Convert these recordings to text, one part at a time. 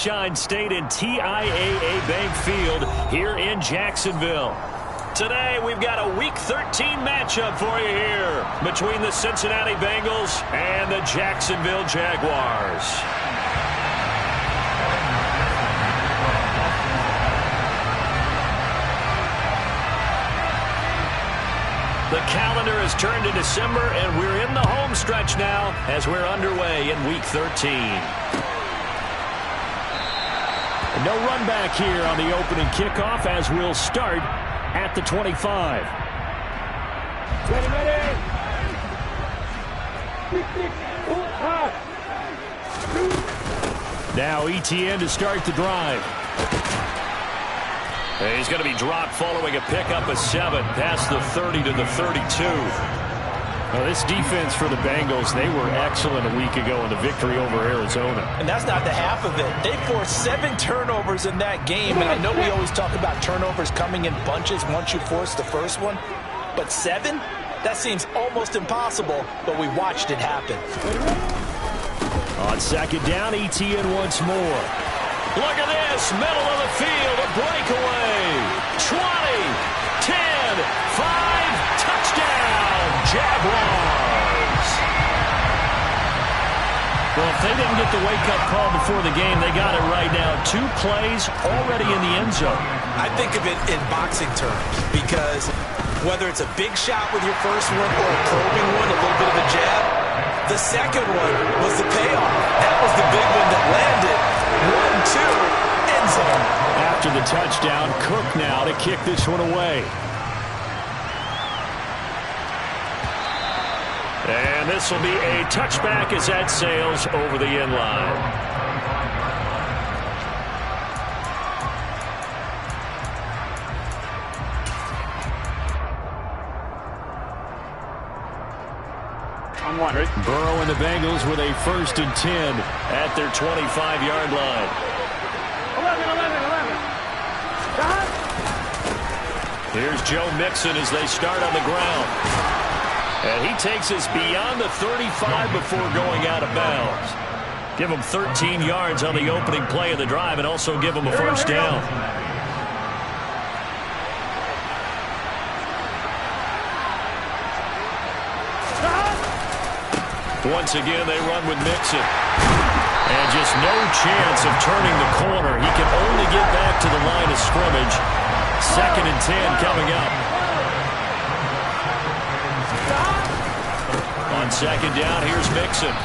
Sunshine State and TIAA Bank Field here in Jacksonville. Today, we've got a Week 13 matchup for you here between the Cincinnati Bengals and the Jacksonville Jaguars. The calendar has turned to December, and we're in the home stretch now as we're underway in Week 13. And no run back here on the opening kickoff as we'll start at the 25. Now ETN to start the drive. He's going to be dropped following a pickup of 7 past the 30 to the 32. Now, this defense for the Bengals, they were excellent a week ago in the victory over Arizona. And that's not the half of it. They forced 7 turnovers in that game. And I know we always talk about turnovers coming in bunches once you force the first one. But 7? That seems almost impossible, but we watched it happen. On second down, ETN once more. Look at this, middle of the field, a breakaway. 20, 10, 5, touchdown, Jaguars. Well, if they didn't get the wake-up call before the game, they got it right now. 2 plays already in the end zone. I think of it in boxing terms because whether it's a big shot with your first one or a probing one, a little bit of a jab, the second one was the payoff. That was the big one that landed. 1-2, end zone. After the touchdown, Cook now to kick this one away. And this will be a touchback as that sails over the end line. I'm wondering. Burrow and the Bengals with a 1st and 10 at their 25-yard line. 11. Here's Joe Mixon as they start on the ground. And he takes us beyond the 35 before going out of bounds. Give him 13 yards on the opening play of the drive and also give him a first down. Once again, they run with Mixon. And just no chance of turning the corner. He can only get back to the line of scrimmage. 2nd and 10 coming up. On second down, here's Mixon.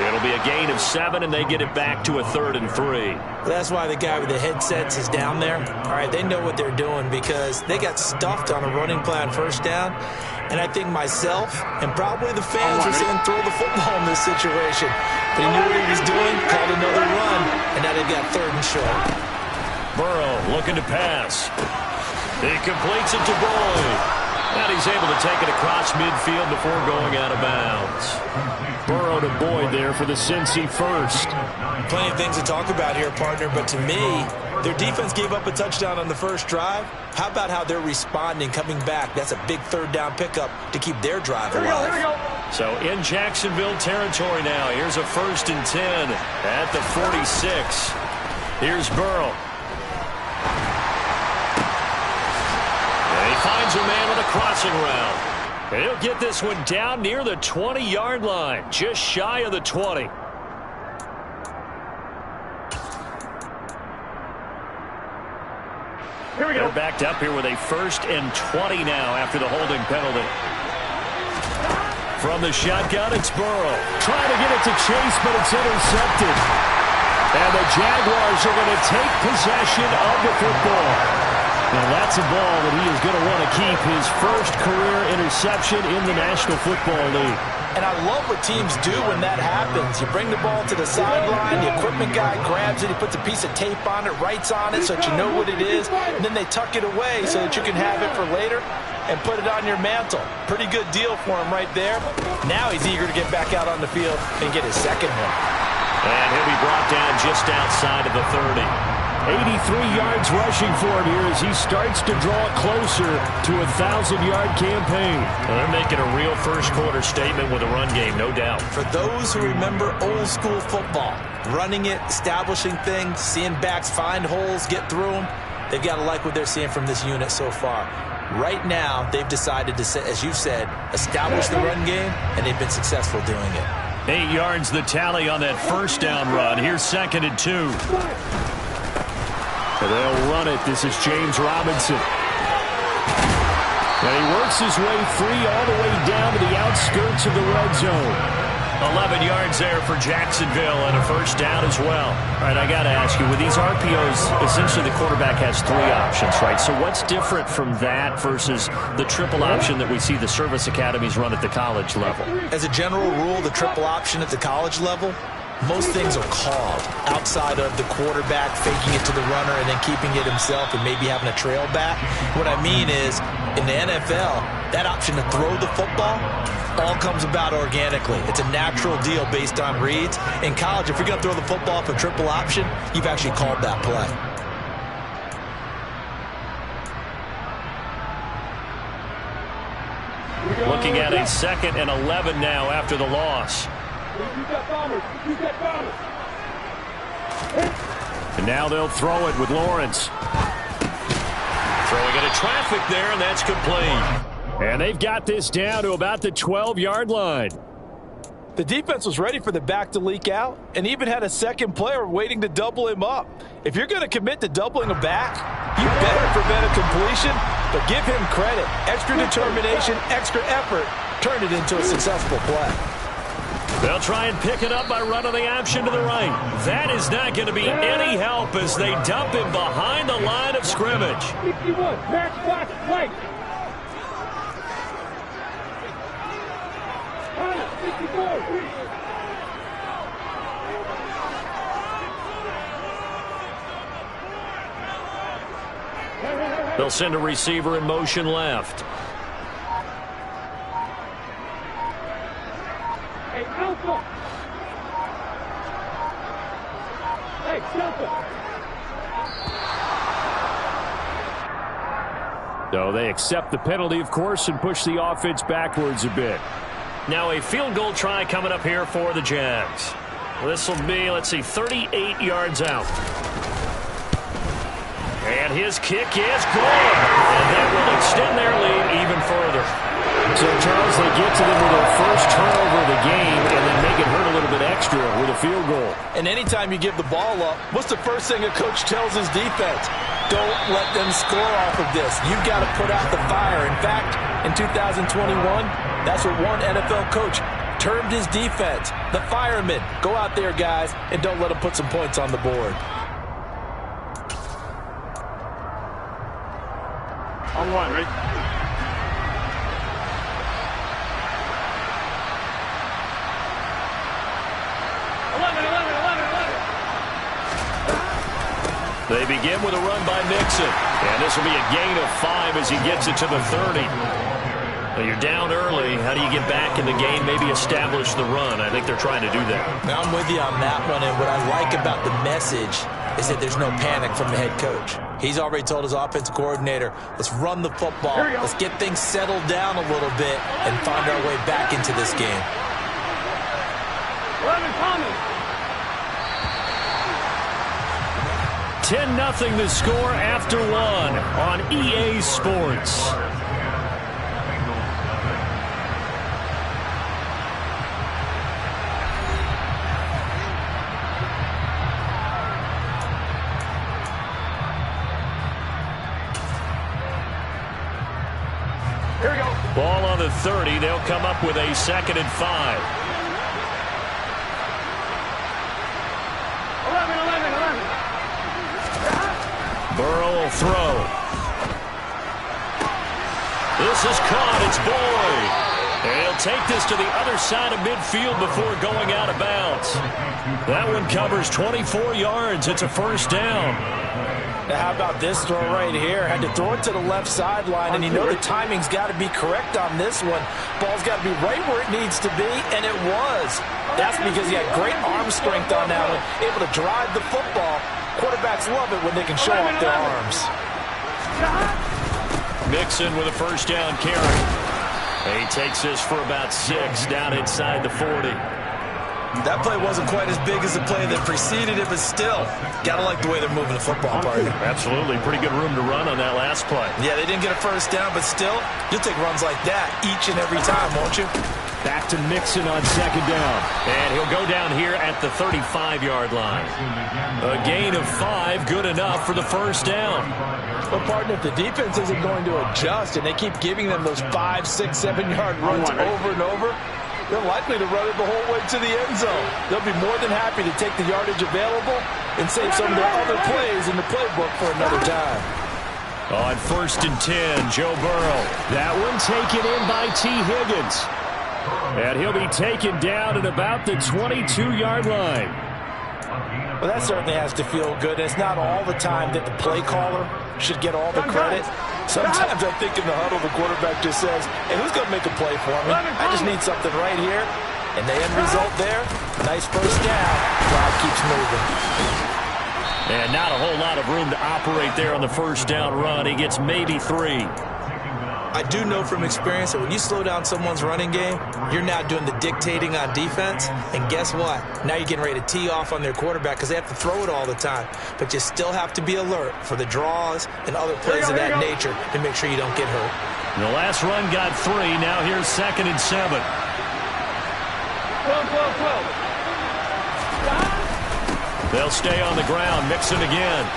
It'll be a gain of 7, and they get it back to a 3rd and 3. That's why the guy with the headsets is down there. All right, they know what they're doing because they got stuffed on a running play on first down. And I think myself and probably the fans are saying throw the football in this situation. But he knew what he was doing, called another run, and now they've got 3rd and short. Burrow looking to pass. He completes it to Boyd. And he's able to take it across midfield before going out of bounds. Burrow to Boyd there for the Cincy first. Plenty of things to talk about here, partner, but to me, their defense gave up a touchdown on the first drive. How about how they're responding, coming back? That's a big 3rd down pickup to keep their drive alive. Here we go. So in Jacksonville territory now. Here's a 1st and 10 at the 46. Here's Burrow. And he finds a man on the crossing route. And he'll get this one down near the 20-yard line, just shy of the 20. Here we go. They're backed up here with a 1st and 20 now after the holding penalty. From the shotgun, it's Burrow. Trying to get it to Chase, but it's intercepted. And the Jaguars are going to take possession of the football. Now that's a ball that he is going to want to keep, his first career interception in the National Football League. And I love what teams do when that happens. You bring the ball to the sideline, the equipment guy grabs it, he puts a piece of tape on it, writes on it so that you know what it is, and then they tuck it away so that you can have it for later and put it on your mantle. Pretty good deal for him right there. Now he's eager to get back out on the field and get his second one. And he'll be brought down just outside of the 30. 83 yards rushing for him here as he starts to draw it closer to a 1,000-yard campaign. Well, they're making a real first-quarter statement with a run game, no doubt. For those who remember old-school football, running it, establishing things, seeing backs find holes, get through them, they've got to like what they're seeing from this unit so far. Right now, they've decided to, as you said, establish the run game, and they've been successful doing it. 8 yards the tally on that first down run. Here's 2nd and 2. And they'll run it. This is James Robinson. And he works his way free all the way down to the outskirts of the red zone. 11 yards there for Jacksonville and a first down as well. All right, I got to ask you, with these RPOs, essentially the quarterback has 3 options, right? So what's different from that versus the triple option that we see the service academies run at the college level? As a general rule, the triple option at the college level, most things are called outside of the quarterback faking it to the runner and then keeping it himself and maybe having a trail back. What I mean is, in the NFL, that option to throw the football all comes about organically. It's a natural deal based on reads. In college, if you're going to throw the football off a triple option, you've actually called that play. Looking at a 2nd and 11 now after the loss. And now they'll throw it with Lawrence. Throwing into traffic there, and that's complete. And they've got this down to about the 12-yard line. The defense was ready for the back to leak out and even had a second player waiting to double him up. If you're going to commit to doubling a back, you better prevent a completion, but give him credit. Extra determination, extra effort, turned it into a successful play. They'll try and pick it up by running the option to the right. That is not going to be any help as they dump him behind the line of scrimmage. 61, match box, right. 64. They'll send a receiver in motion left. Hey, Alpha. Hey, Alpha. So they accept the penalty, of course, and push the offense backwards a bit. Now a field goal try coming up here for the Jags. This will be, let's see, 38 yards out. And his kick is good. And that will extend their lead even further. So, Charles, they get to them with their first turnover of the game and then make it hurt a little bit extra with a field goal. And anytime you give the ball up, what's the first thing a coach tells his defense? Don't let them score off of this. You've got to put out the fire. In fact, in 2021, that's what one NFL coach termed his defense. The firemen. Go out there, guys, and don't let them put some points on the board. On one, right? They begin with a run by Mixon. And this will be a gain of 5 as he gets it to the 30. Well, you're down early. How do you get back in the game? Maybe establish the run. I think they're trying to do that. Now, I'm with you on that one, and what I like about the message is that there's no panic from the head coach. He's already told his offensive coordinator, let's run the football. Let's get things settled down a little bit and find our way back into this game. 11 coming. 10-0 the score after 1 on EA Sports. Here we go. Ball on the 30. They'll come up with a 2nd and 5. 11. Burrow will throw. This is caught. It's Boyd. And he'll take this to the other side of midfield before going out of bounds. That one covers 24 yards. It's a first down. Now, how about this throw right here? Had to throw it to the left sideline, and you know the timing's got to be correct on this one. Ball's got to be right where it needs to be, and it was. That's because he had great arm strength on that one, able to drive the football. Quarterbacks love it when they can show off their arms. Mixon with a first down carry. He takes this for about 6 down inside the 40. That play wasn't quite as big as the play that preceded it, but still, gotta like the way they're moving the football, partner. Absolutely. Pretty good room to run on that last play. Yeah, they didn't get a first down, but still, you'll take runs like that each and every time, won't you? Back to Mixon on second down. And he'll go down here at the 35-yard line. A gain of 5, good enough for the first down. But, partner, if the defense isn't going to adjust and they keep giving them those 5, 6, 7-yard runs over and over, they're likely to run it the whole way to the end zone. They'll be more than happy to take the yardage available and save some of their other plays in the playbook for another time. On 1st and 10, Joe Burrow. That one taken in by T. Higgins. And he'll be taken down at about the 22-yard line. Well, that certainly has to feel good. It's not all the time that the play caller should get all the credit. Sometimes I think in the huddle, the quarterback just says, hey, who's going to make a play for me? I just need something right here. And the end result there, nice first down. Clock keeps moving. And not a whole lot of room to operate there on the first down run. He gets maybe 3. I do know from experience that when you slow down someone's running game, you're now doing the dictating on defense. And guess what? Now you're getting ready to tee off on their quarterback because they have to throw it all the time. But you still have to be alert for the draws and other plays of that nature to make sure you don't get hurt. The last run got 3. Now here's 2nd and 7. 12. They'll stay on the ground. Mixon again.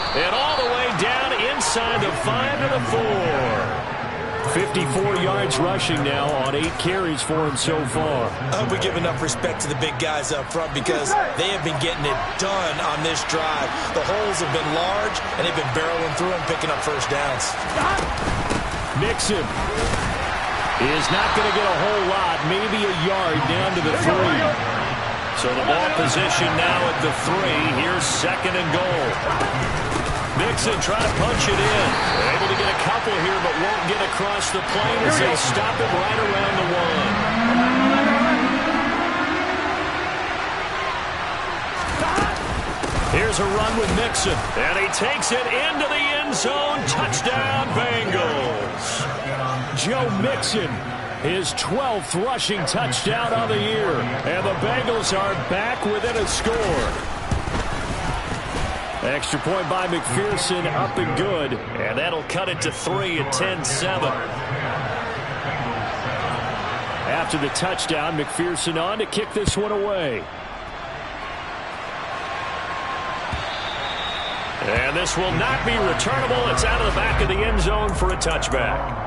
And all the way down inside the 5 to the 4. 54 yards rushing now on 8 carries for him so far. I hope we give enough respect to the big guys up front because they have been getting it done on this drive. The holes have been large, and they've been barreling through and picking up first downs. Mixon is not going to get a whole lot, maybe a yard down to the 3. So the ball position now at the 3. Here's 2nd and goal. Mixon trying to punch it in. They're able to get a couple here, but won't get across the plane as they stop it right around the 1. Here's a run with Mixon, and he takes it into the end zone. Touchdown, Bengals. Joe Mixon, his 12th rushing touchdown of the year. And the Bengals are back within a score. Extra point by McPherson, up and good. And that'll cut it to 3 at 10-7. After the touchdown, McPherson on to kick this one away. And this will not be returnable. It's out of the back of the end zone for a touchback.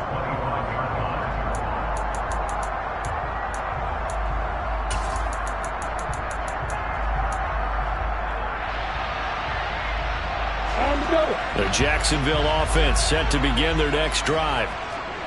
The Jacksonville offense set to begin their next drive.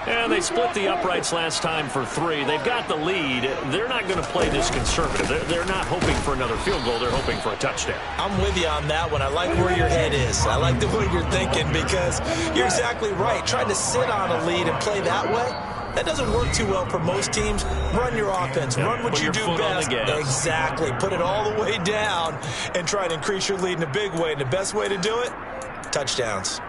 And they split the uprights last time for 3. They've got the lead. They're not going to play this conservative. They're not hoping for another field goal. They're hoping for a touchdown. I'm with you on that one. I like where your head is. I like the way you're thinking because you're exactly right. Trying to sit on a lead and play that way, that doesn't work too well for most teams. Run your offense. Run what you do best. Exactly. Put it all the way down and try to increase your lead in a big way. And the best way to do it, touchdowns.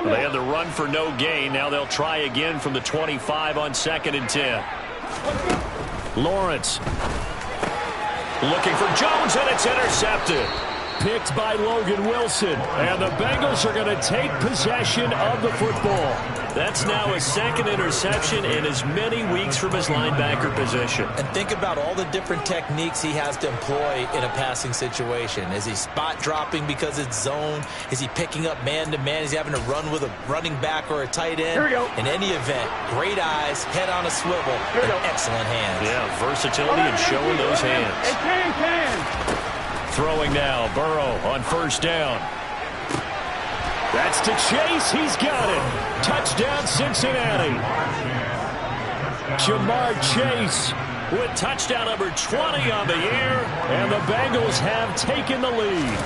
They had the run for no gain. Now they'll try again from the 25 on 2nd and 10. Lawrence looking for Jones, and it's intercepted. picked by Logan Wilson. And the Bengals are going to take possession of the football. That's now his 2nd interception in as many weeks from his linebacker position. And think about all the different techniques he has to employ in a passing situation. Is he spot dropping because it's zone? Is he picking up man-to-man? Is he having to run with a running back or a tight end? Here we go. In any event, great eyes, head on a swivel, and excellent hands. Yeah, versatility and showing those hands. Hey, can. Throwing now, Burrow on 1st down. That's to Chase. He's got it. Touchdown, Cincinnati. Jamar Chase with touchdown number 20 on the year, and the Bengals have taken the lead.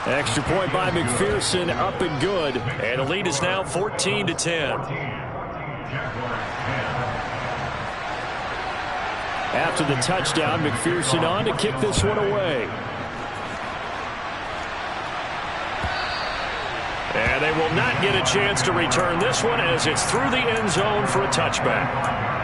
Extra point by McPherson, up and good. And the lead is now 14-10. After the touchdown, McPherson on to kick this one away. And they will not get a chance to return this one as it's through the end zone for a touchback.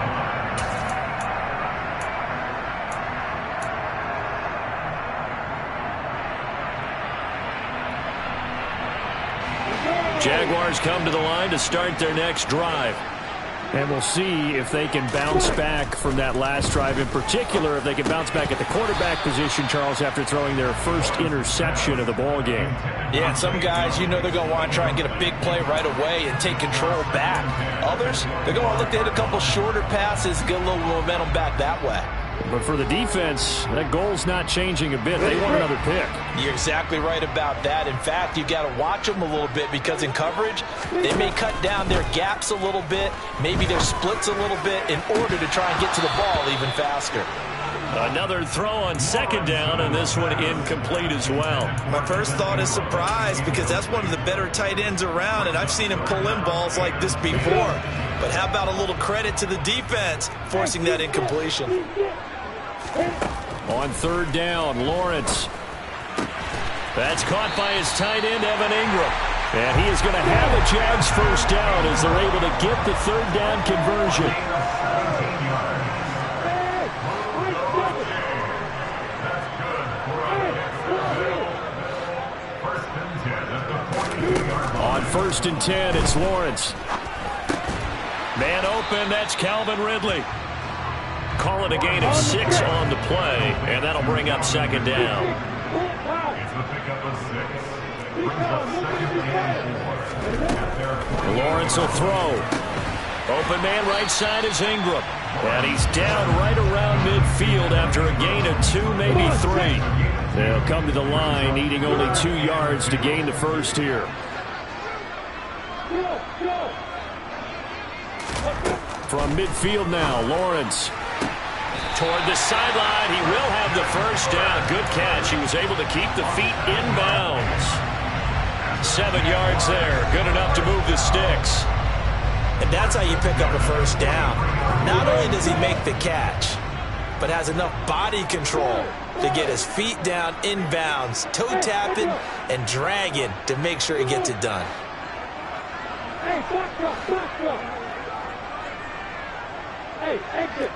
Jaguars come to the line to start their next drive. And we'll see if they can bounce back from that last drive. In particular, if they can bounce back at the quarterback position, Charles, after throwing their first interception of the ball game. Yeah, and some guys, you know they're going to want to try and get a big play right away and take control back. Others, they're going to look to hit a couple shorter passes, get a little momentum back that way. But for the defense, that goal's not changing a bit. They want another pick. You're exactly right about that. In fact, you've got to watch them a little bit because in coverage, they may cut down their gaps a little bit, maybe their splits a little bit in order to try and get to the ball even faster. Another throw on second down, and this one incomplete as well. My first thought is surprise because that's one of the better tight ends around, and I've seen him pull in balls like this before. But how about a little credit to the defense forcing that incompletion? On third down, Lawrence. That's caught by his tight end, Evan Ingram. And he is going to have a Jags first down as they're able to get the third down conversion. On first and 10, it's Lawrence. Man open, that's Calvin Ridley. Call it a gain of 6 on the play, and that'll bring up second down. Lawrence will throw. Open man right side is Ingram. And he's down right around midfield after a gain of 2, maybe 3. They'll come to the line, needing only 2 yards to gain the first here. From midfield now, Lawrence. Toward the sideline, he will have the first down. Good catch. He was able to keep the feet inbounds. 7 yards there. Good enough to move the sticks. And that's how you pick up a first down. Not only does he make the catch, but has enough body control to get his feet down inbounds, toe tapping and dragging to make sure he gets it done. Hey, back up. Hey, exit.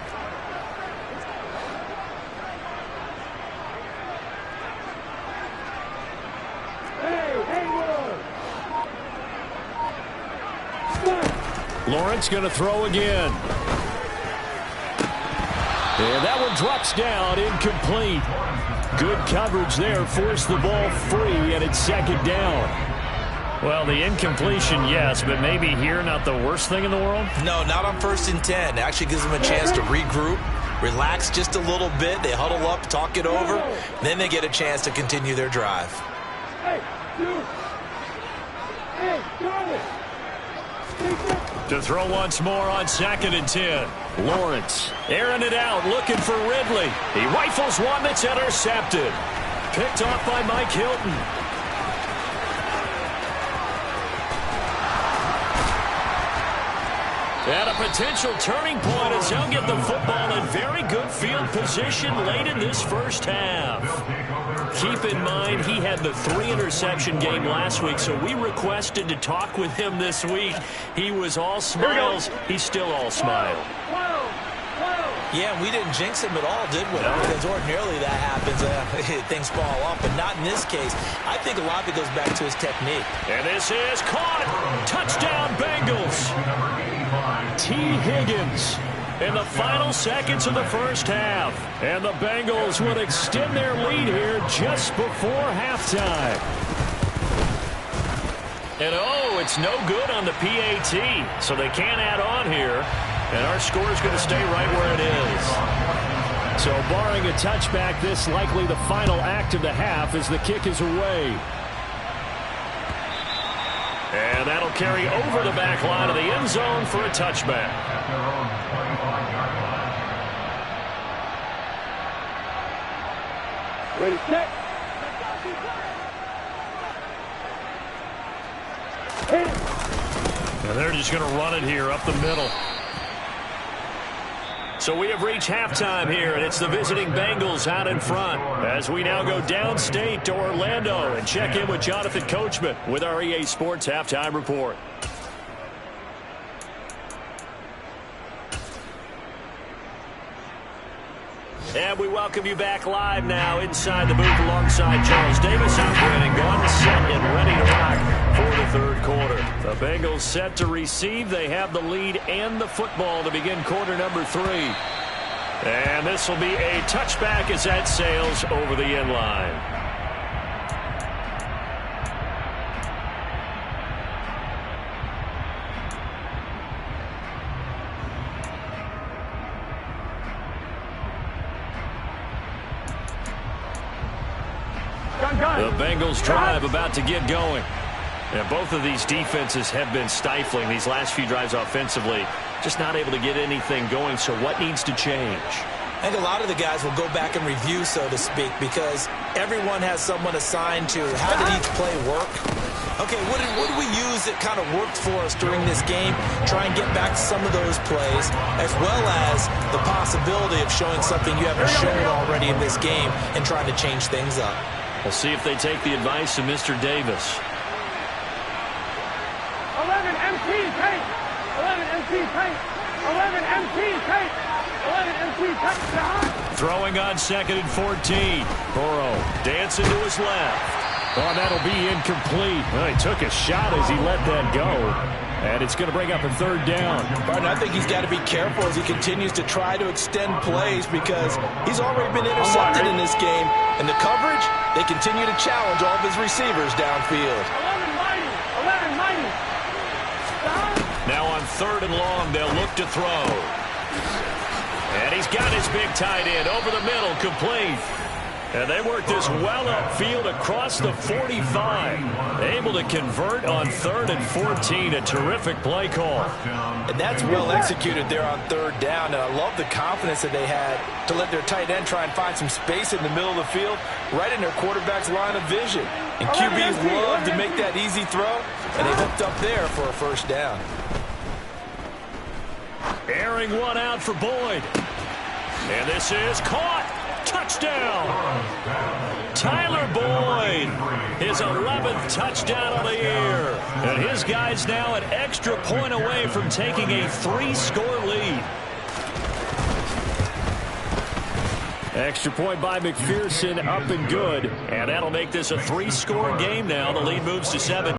Lawrence going to throw again. And that one drops down, incomplete. Good coverage there, forced the ball free, and it's second down. Well, the incompletion, yes, but maybe here not the worst thing in the world? No, not on first and 10. It actually gives them a chance to regroup, relax just a little bit. They huddle up, talk it over, then they get a chance to continue their drive. Hey, dude. Hey, Charlie. To throw once more on second and 10. Lawrence airing it out, looking for Ridley. He rifles one that's intercepted. Picked off by Mike Hilton. And a potential turning point as he'll get the football in very good field position late in this first half. Keep in mind, he had the 3-interception game last week, so we requested to talk with him this week. He was all smiles. He's still all smile. Yeah, we didn't jinx him at all, did we? No. Because ordinarily that happens. Things fall off, but not in this case. I think a lot of it goes back to his technique. And this is caught. Touchdown, Bengals. T. Higgins in the final seconds of the first half. And the Bengals would extend their lead here just before halftime. And oh, it's no good on the PAT, so they can't add on here. And our score is going to stay right where it is. So barring a touchback, this likely the final act of the half as the kick is away. And And that'll carry over the back line of the end zone for a touchback. Ready, set. Hit it. And they're just going to run it here up the middle. So we have reached halftime here, and it's the visiting Bengals out in front as we now go downstate to Orlando and check in with Jonathan Coachman with our EA Sports Halftime Report. And we welcome you back live now inside the booth alongside Charles Davis operating gun, set and ready to rock for the third quarter. The Bengals set to receive. They have the lead and the football to begin quarter number 3. And this will be a touchback as that sails over the end line. The Bengals drive about to get going. And both of these defenses have been stifling these last few drives offensively. Just not able to get anything going. So what needs to change? I think a lot of the guys will go back and review, so to speak, because everyone has someone assigned to how did each play work. Okay, what did we use that kind of worked for us during this game? Try and get back to some of those plays, as well as the possibility of showing something you haven't shown already in this game and trying to change things up. We'll see if they take the advice of Mr. Davis. 11 MC tape. 11 MC tape. 11 MC tape. 11 MC tape. Throwing on 2nd and 14. Burrow dancing to his left. Oh, that'll be incomplete. Well, he took a shot as he let that go. And it's going to bring up a third down. Barton, I think he's got to be careful as he continues to try to extend plays because he's already been intercepted in this game. And the coverage, they continue to challenge all of his receivers downfield. 11 mighty. 11 mighty. Now on 3rd and long, they'll look to throw. And he's got his big tight end over the middle, complete. And they work this well upfield across the 45. Able to convert on 3rd and 14. A terrific play call. And that's well executed there on 3rd down. And I love the confidence that they had to let their tight end try and find some space in the middle of the field, right in their quarterback's line of vision. And QBs love to make that easy throw. And they hooked up there for a first down. Airing one out for Boyd. And this is caught. Touchdown. Tyler Boyd, his 11th touchdown of the year. And his guys now an extra point away from taking a 3-score lead. Extra point by McPherson, up and good. And that'll make this a 3-score game now. The lead moves to 7.